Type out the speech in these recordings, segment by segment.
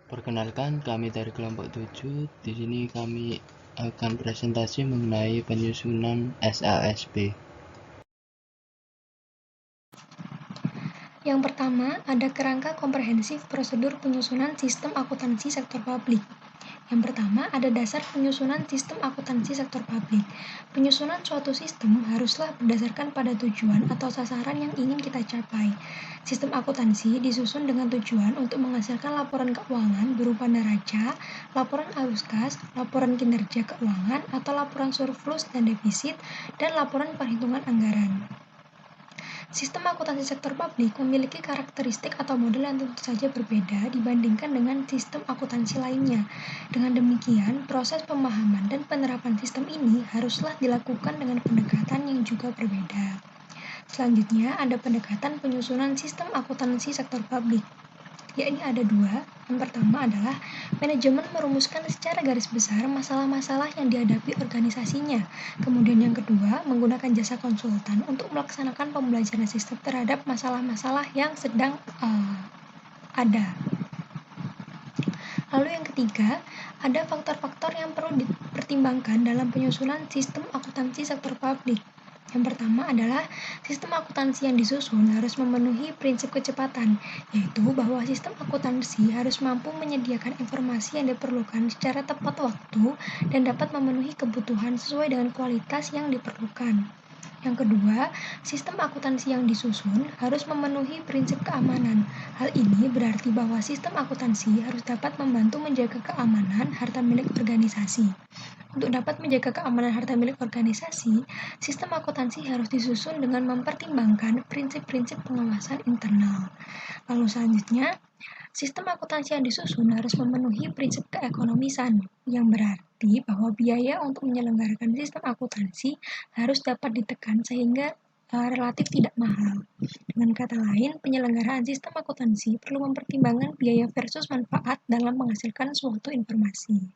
Perkenalkan, kami dari kelompok 7. Di sini kami akan presentasi mengenai penyusunan SASP. Yang pertama, ada kerangka komprehensif prosedur penyusunan sistem akuntansi sektor publik. Yang pertama, ada dasar penyusunan sistem akuntansi sektor publik. Penyusunan suatu sistem haruslah berdasarkan pada tujuan atau sasaran yang ingin kita capai. Sistem akuntansi disusun dengan tujuan untuk menghasilkan laporan keuangan berupa neraca, laporan arus kas, laporan kinerja keuangan atau laporan surplus dan defisit, dan laporan perhitungan anggaran. Sistem akuntansi sektor publik memiliki karakteristik atau model yang tentu saja berbeda dibandingkan dengan sistem akuntansi lainnya. Dengan demikian, proses pemahaman dan penerapan sistem ini haruslah dilakukan dengan pendekatan yang juga berbeda. Selanjutnya, ada pendekatan penyusunan sistem akuntansi sektor publik, yakni ada dua. Yang pertama adalah manajemen merumuskan secara garis besar masalah-masalah yang dihadapi organisasinya. Kemudian yang kedua, menggunakan jasa konsultan untuk melaksanakan pembelajaran sistem terhadap masalah-masalah yang sedang ada. Lalu yang ketiga, ada faktor-faktor yang perlu dipertimbangkan dalam penyusunan sistem akuntansi sektor publik. Yang pertama adalah sistem akuntansi yang disusun harus memenuhi prinsip kecepatan, yaitu bahwa sistem akuntansi harus mampu menyediakan informasi yang diperlukan secara tepat waktu dan dapat memenuhi kebutuhan sesuai dengan kualitas yang diperlukan. Yang kedua, sistem akuntansi yang disusun harus memenuhi prinsip keamanan. Hal ini berarti bahwa sistem akuntansi harus dapat membantu menjaga keamanan harta milik organisasi. Untuk dapat menjaga keamanan harta milik organisasi, sistem akuntansi harus disusun dengan mempertimbangkan prinsip-prinsip pengawasan internal. Lalu selanjutnya, sistem akuntansi yang disusun harus memenuhi prinsip keekonomisan, yang berarti bahwa biaya untuk menyelenggarakan sistem akuntansi harus dapat ditekan sehingga relatif tidak mahal. Dengan kata lain, penyelenggaraan sistem akuntansi perlu mempertimbangkan biaya versus manfaat dalam menghasilkan suatu informasi.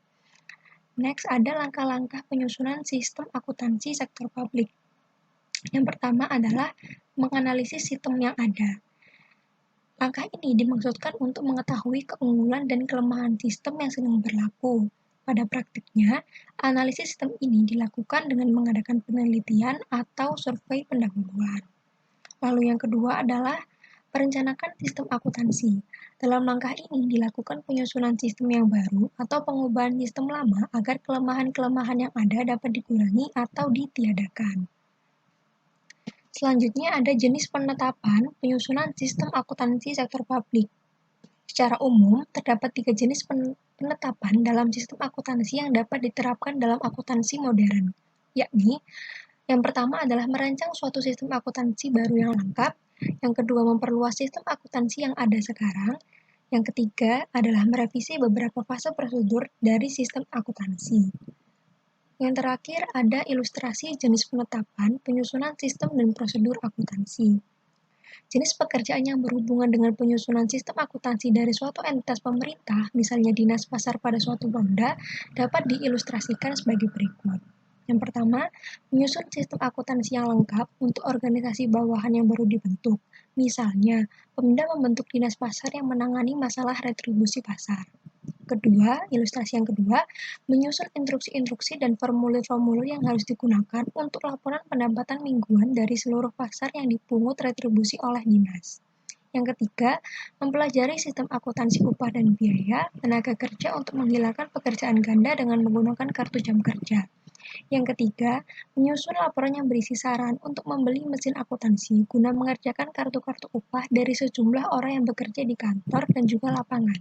Next, ada langkah-langkah penyusunan sistem akuntansi sektor publik. Yang pertama adalah menganalisis sistem yang ada. Langkah ini dimaksudkan untuk mengetahui keunggulan dan kelemahan sistem yang sedang berlaku. Pada praktiknya, analisis sistem ini dilakukan dengan mengadakan penelitian atau survei pendahuluan. Lalu yang kedua adalah perencanaan sistem akuntansi. Dalam langkah ini dilakukan penyusunan sistem yang baru atau pengubahan sistem lama agar kelemahan-kelemahan yang ada dapat dikurangi atau ditiadakan. Selanjutnya ada jenis penetapan penyusunan sistem akuntansi sektor publik. Secara umum, terdapat 3 jenis penetapan dalam sistem akuntansi yang dapat diterapkan dalam akuntansi modern, yakni yang pertama adalah merancang suatu sistem akuntansi baru yang lengkap, yang kedua memperluas sistem akuntansi yang ada sekarang, yang ketiga adalah merevisi beberapa fase prosedur dari sistem akuntansi. Yang terakhir ada ilustrasi jenis penetapan, penyusunan sistem dan prosedur akuntansi. Jenis pekerjaan yang berhubungan dengan penyusunan sistem akuntansi dari suatu entitas pemerintah, misalnya dinas pasar pada suatu Pemda, dapat diilustrasikan sebagai berikut. Yang pertama, menyusun sistem akuntansi yang lengkap untuk organisasi bawahan yang baru dibentuk. Misalnya, Pemda membentuk dinas pasar yang menangani masalah retribusi pasar. Kedua, ilustrasi yang kedua, menyusun instruksi-instruksi dan formulir-formulir yang harus digunakan untuk laporan pendapatan mingguan dari seluruh pasar yang dipungut retribusi oleh dinas. Yang ketiga, mempelajari sistem akuntansi upah dan biaya tenaga kerja untuk menghilangkan pekerjaan ganda dengan menggunakan kartu jam kerja. Yang ketiga, menyusun laporan yang berisi saran untuk membeli mesin akuntansi guna mengerjakan kartu-kartu upah dari sejumlah orang yang bekerja di kantor dan juga lapangan.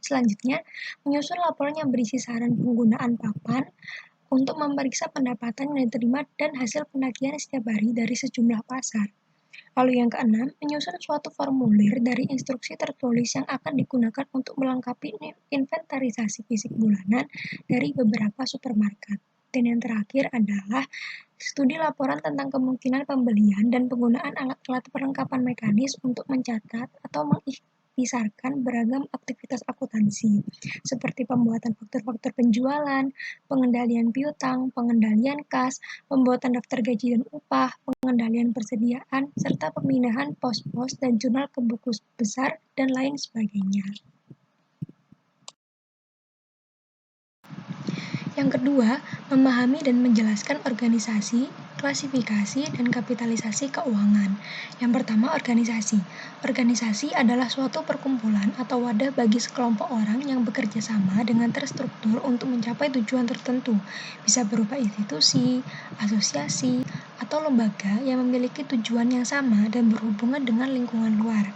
Selanjutnya, menyusun laporan yang berisi saran penggunaan papan untuk memeriksa pendapatan yang diterima dan hasil penagihan setiap hari dari sejumlah pasar. Lalu yang keenam, menyusun suatu formulir dari instruksi tertulis yang akan digunakan untuk melengkapi inventarisasi fisik bulanan dari beberapa supermarket. Dan yang terakhir adalah studi laporan tentang kemungkinan pembelian dan penggunaan alat-alat perlengkapan mekanis untuk mencatat atau mengisarkan beragam aktivitas akuntansi, seperti pembuatan faktur-faktur penjualan, pengendalian piutang, pengendalian kas, pembuatan daftar gaji dan upah, pengendalian persediaan, serta pemindahan pos-pos dan jurnal ke buku besar, dan lain sebagainya. Yang kedua, memahami dan menjelaskan organisasi, klasifikasi, dan kapitalisasi keuangan. Yang pertama, organisasi. Organisasi adalah suatu perkumpulan atau wadah bagi sekelompok orang yang bekerja sama dengan terstruktur untuk mencapai tujuan tertentu. Bisa berupa institusi, asosiasi, atau lembaga yang memiliki tujuan yang sama dan berhubungan dengan lingkungan luar.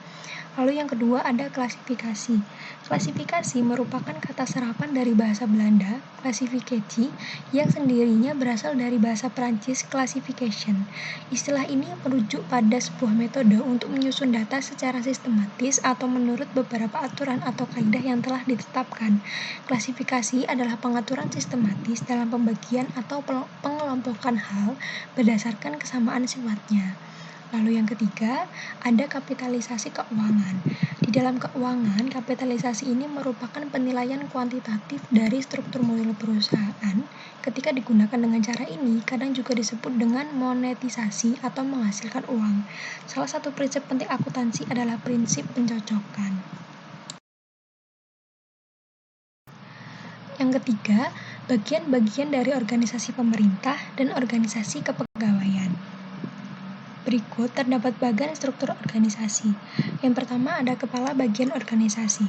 Lalu yang kedua ada klasifikasi. Klasifikasi merupakan kata serapan dari bahasa Belanda, classificatie, yang sendirinya berasal dari bahasa Prancis classification. Istilah ini merujuk pada sebuah metode untuk menyusun data secara sistematis atau menurut beberapa aturan atau kaidah yang telah ditetapkan. Klasifikasi adalah pengaturan sistematis dalam pembagian atau pengelompokan hal berdasarkan kesamaan sifatnya. Lalu yang ketiga, ada kapitalisasi keuangan. Di dalam keuangan, kapitalisasi ini merupakan penilaian kuantitatif dari struktur model perusahaan. Ketika digunakan dengan cara ini, kadang juga disebut dengan monetisasi atau menghasilkan uang. Salah satu prinsip penting akuntansi adalah prinsip pencocokan. Yang ketiga, bagian-bagian dari organisasi pemerintah dan organisasi kepegawaian. Berikut terdapat bagian struktur organisasi. Yang pertama ada kepala bagian organisasi.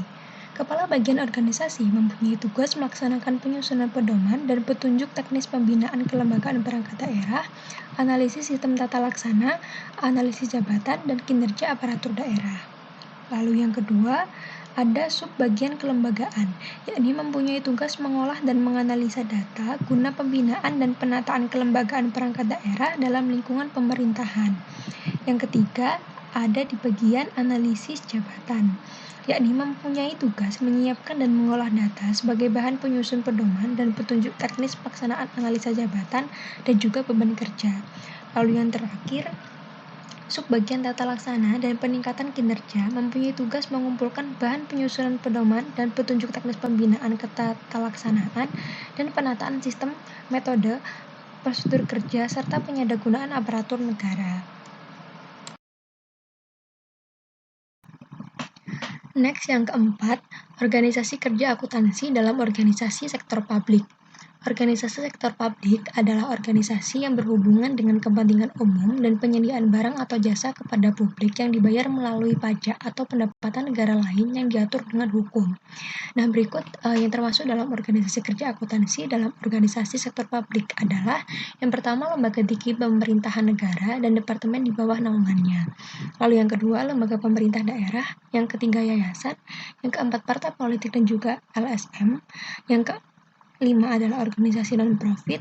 Kepala bagian organisasi mempunyai tugas melaksanakan penyusunan pedoman dan petunjuk teknis pembinaan kelembagaan perangkat daerah, analisis sistem tata laksana, analisis jabatan, dan kinerja aparatur daerah. Lalu yang kedua, ada subbagian kelembagaan, yakni mempunyai tugas mengolah dan menganalisa data guna pembinaan dan penataan kelembagaan perangkat daerah dalam lingkungan pemerintahan. Yang ketiga, ada di bagian analisis jabatan, yakni mempunyai tugas menyiapkan dan mengolah data sebagai bahan penyusun pedoman dan petunjuk teknis pelaksanaan analisa jabatan dan juga beban kerja. Lalu yang terakhir, subbagian tata laksana dan peningkatan kinerja mempunyai tugas mengumpulkan bahan penyusunan pedoman dan petunjuk teknis pembinaan ketalaksanaan dan penataan sistem, metode, prosedur kerja, serta penyalahgunaan aparatur negara. Next, yang keempat, organisasi kerja akuntansi dalam organisasi sektor publik. Organisasi sektor publik adalah organisasi yang berhubungan dengan kepentingan umum dan penyediaan barang atau jasa kepada publik yang dibayar melalui pajak atau pendapatan negara lain yang diatur dengan hukum. Nah, berikut yang termasuk dalam organisasi kerja akuntansi dalam organisasi sektor publik adalah yang pertama lembaga tinggi pemerintahan negara dan departemen di bawah naungannya. Lalu yang kedua lembaga pemerintah daerah, yang ketiga yayasan, yang keempat partai politik dan juga LSM, yang kelima adalah organisasi non-profit,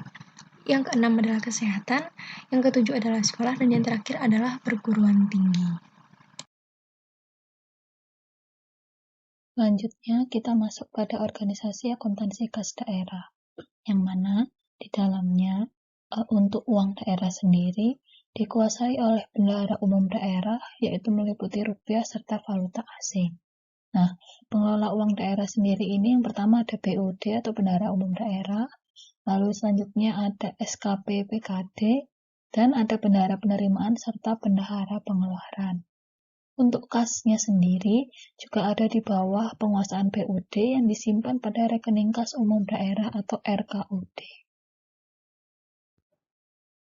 yang keenam adalah kesehatan, yang ketujuh adalah sekolah, dan yang terakhir adalah perguruan tinggi. Selanjutnya, kita masuk pada organisasi akuntansi kas daerah, yang mana di dalamnya untuk uang daerah sendiri dikuasai oleh bendahara umum daerah, yaitu meliputi rupiah serta valuta asing. Nah, pengelola uang daerah sendiri ini yang pertama ada BUD atau bendahara umum daerah, lalu selanjutnya ada SKP PKD, dan ada bendahara penerimaan serta bendahara pengeluaran. Untuk kasnya sendiri juga ada di bawah penguasaan BUD yang disimpan pada rekening kas umum daerah atau RKUD.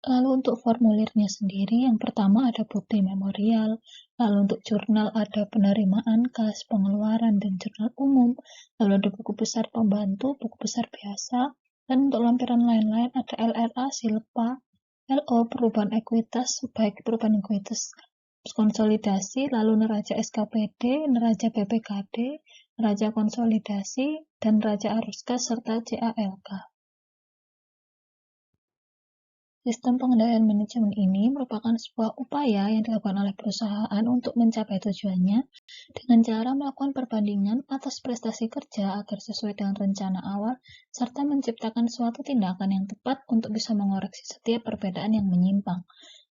Lalu untuk formulirnya sendiri, yang pertama ada bukti memorial, lalu untuk jurnal ada penerimaan kas, pengeluaran, dan jurnal umum, lalu ada buku besar pembantu, buku besar biasa, dan untuk lampiran lain-lain ada LRA, Silpa, LO, perubahan ekuitas, baik perubahan ekuitas konsolidasi, lalu neraca SKPD, neraca BPKD, neraca konsolidasi, dan neraca arus kas, serta CALK. Sistem pengendalian manajemen ini merupakan sebuah upaya yang dilakukan oleh perusahaan untuk mencapai tujuannya dengan cara melakukan perbandingan atas prestasi kerja agar sesuai dengan rencana awal, serta menciptakan suatu tindakan yang tepat untuk bisa mengoreksi setiap perbedaan yang menyimpang.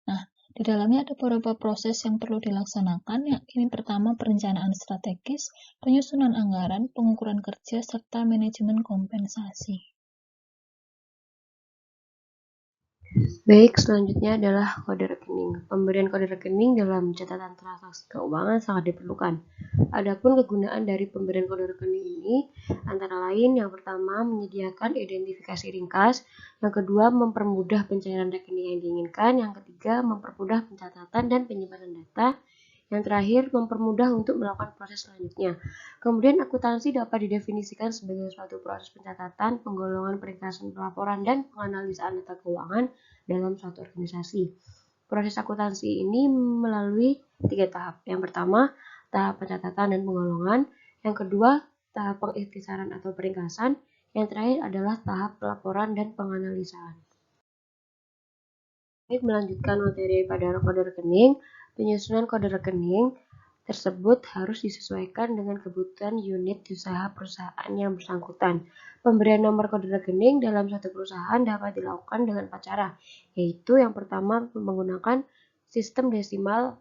Nah, di dalamnya ada beberapa proses yang perlu dilaksanakan, yakni pertama perencanaan strategis, penyusunan anggaran, pengukuran kerja, serta manajemen kompensasi. Baik, selanjutnya adalah kode rekening. Pemberian kode rekening dalam catatan transaksi keuangan sangat diperlukan. Adapun kegunaan dari pemberian kode rekening ini antara lain yang pertama menyediakan identifikasi ringkas, yang kedua mempermudah pencairan rekening yang diinginkan, yang ketiga mempermudah pencatatan dan penyimpanan data, yang terakhir mempermudah untuk melakukan proses selanjutnya. Kemudian akuntansi dapat didefinisikan sebagai suatu proses pencatatan, penggolongan, peringkasan, pelaporan, dan penganalisaan data keuangan dalam suatu organisasi. Proses akuntansi ini melalui 3 tahap. Yang pertama, tahap pencatatan dan penggolongan. Yang kedua, tahap pengikhtisaran atau peringkasan. Yang terakhir adalah tahap pelaporan dan penganalisaan. Baik, melanjutkan materi pada kode rekening. Penyusunan kode rekening tersebut harus disesuaikan dengan kebutuhan unit usaha perusahaan yang bersangkutan. Pemberian nomor kode rekening dalam satu perusahaan dapat dilakukan dengan 4 cara, yaitu yang pertama menggunakan sistem desimal,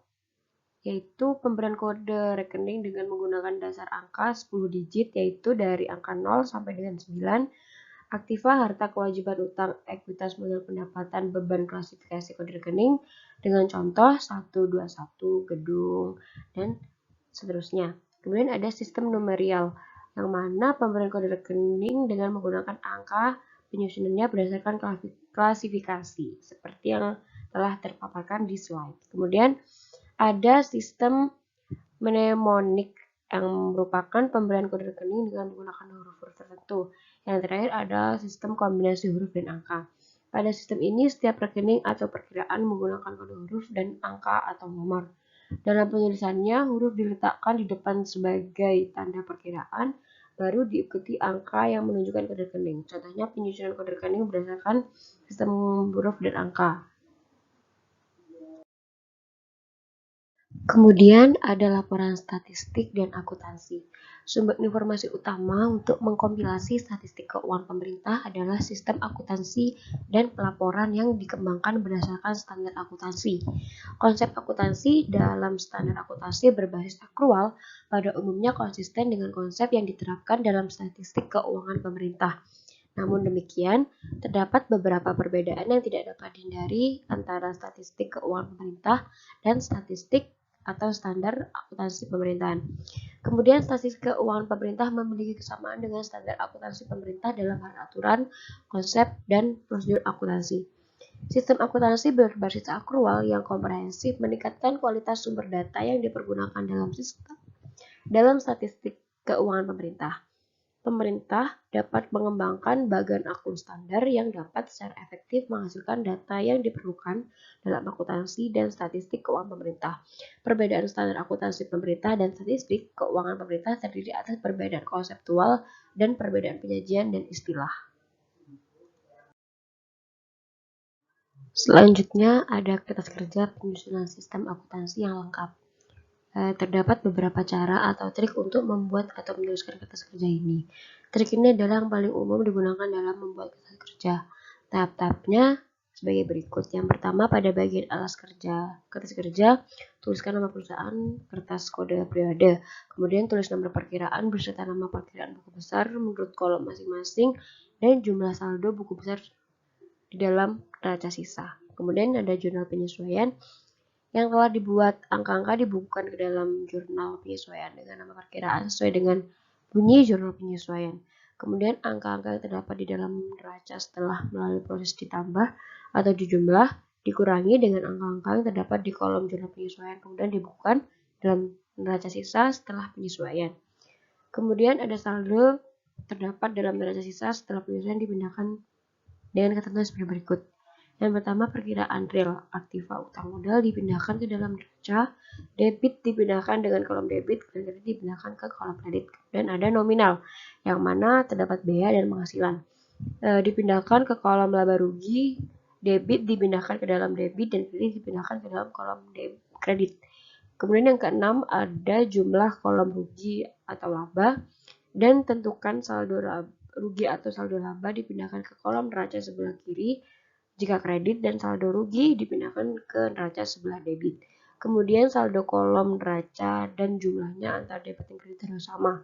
yaitu pemberian kode rekening dengan menggunakan dasar angka 10 digit, yaitu dari angka 0 sampai dengan 9. Aktiva harta kewajiban utang ekuitas modal pendapatan beban klasifikasi kode rekening dengan contoh 121 gedung dan seterusnya. Kemudian ada sistem numerial yang mana pemberian kode rekening dengan menggunakan angka penyusunannya berdasarkan klasifikasi seperti yang telah terpaparkan di slide. Kemudian ada sistem mnemonik yang merupakan pemberian kode rekening dengan menggunakan huruf-huruf tertentu. Yang terakhir ada sistem kombinasi huruf dan angka. Pada sistem ini, setiap rekening atau perkiraan menggunakan kode huruf dan angka atau nomor. Dalam penulisannya, huruf diletakkan di depan sebagai tanda perkiraan, baru diikuti angka yang menunjukkan kode rekening. Contohnya penyusunan kode rekening berdasarkan sistem huruf dan angka. Kemudian ada laporan statistik dan akuntansi. Sumber informasi utama untuk mengkompilasi statistik keuangan pemerintah adalah sistem akuntansi dan pelaporan yang dikembangkan berdasarkan standar akuntansi. Konsep akuntansi dalam standar akuntansi berbasis akrual pada umumnya konsisten dengan konsep yang diterapkan dalam statistik keuangan pemerintah. Namun demikian, terdapat beberapa perbedaan yang tidak dapat dihindari antara statistik keuangan pemerintah dan statistik atau standar akuntansi pemerintahan. Kemudian statistik keuangan pemerintah memiliki kesamaan dengan standar akuntansi pemerintah dalam hal aturan, konsep, dan prosedur akuntansi. Sistem akuntansi berbasis akrual yang komprehensif meningkatkan kualitas sumber data yang dipergunakan dalam statistik keuangan pemerintah. Pemerintah dapat mengembangkan bagan akun standar yang dapat secara efektif menghasilkan data yang diperlukan dalam akuntansi dan statistik keuangan pemerintah. Perbedaan standar akuntansi pemerintah dan statistik keuangan pemerintah terdiri atas perbedaan konseptual dan perbedaan penyajian dan istilah. Selanjutnya ada kertas kerja penyusunan sistem akuntansi yang lengkap. Terdapat beberapa cara atau trik untuk membuat atau menuliskan kertas kerja ini. Trik ini adalah yang paling umum digunakan dalam membuat kertas kerja. Tahap-tahapnya sebagai berikut. Yang pertama, pada bagian alas kertas kerja, tuliskan nama perusahaan, kertas kode periode. Kemudian tulis nomor perkiraan beserta nama perkiraan buku besar menurut kolom masing-masing dan jumlah saldo buku besar di dalam neraca sisa. Kemudian ada jurnal penyesuaian yang telah dibuat, angka-angka dibukukan ke dalam jurnal penyesuaian dengan nama perkiraan sesuai dengan bunyi jurnal penyesuaian. Kemudian angka-angka yang terdapat di dalam neraca setelah melalui proses ditambah atau dijumlah dikurangi dengan angka-angka yang terdapat di kolom jurnal penyesuaian, kemudian dibukukan dalam neraca sisa setelah penyesuaian. Kemudian ada saldo terdapat dalam neraca sisa setelah penyesuaian dipindahkan dengan ketentuan seperti berikut. Yang pertama, perkiraan real. Aktiva utang modal dipindahkan ke dalam neraca, debit dipindahkan dengan kolom debit, kredit dipindahkan ke kolom kredit. Dan ada nominal, yang mana terdapat biaya dan penghasilan. Dipindahkan ke kolom laba rugi, debit dipindahkan ke dalam debit, dan kredit dipindahkan ke dalam kolom kredit. Kemudian yang keenam, ada jumlah kolom rugi atau laba, dan tentukan saldo rugi atau saldo laba dipindahkan ke kolom neraca sebelah kiri jika kredit, dan saldo rugi dipindahkan ke neraca sebelah debit. Kemudian saldo kolom neraca dan jumlahnya antara debit dan kredit harus sama.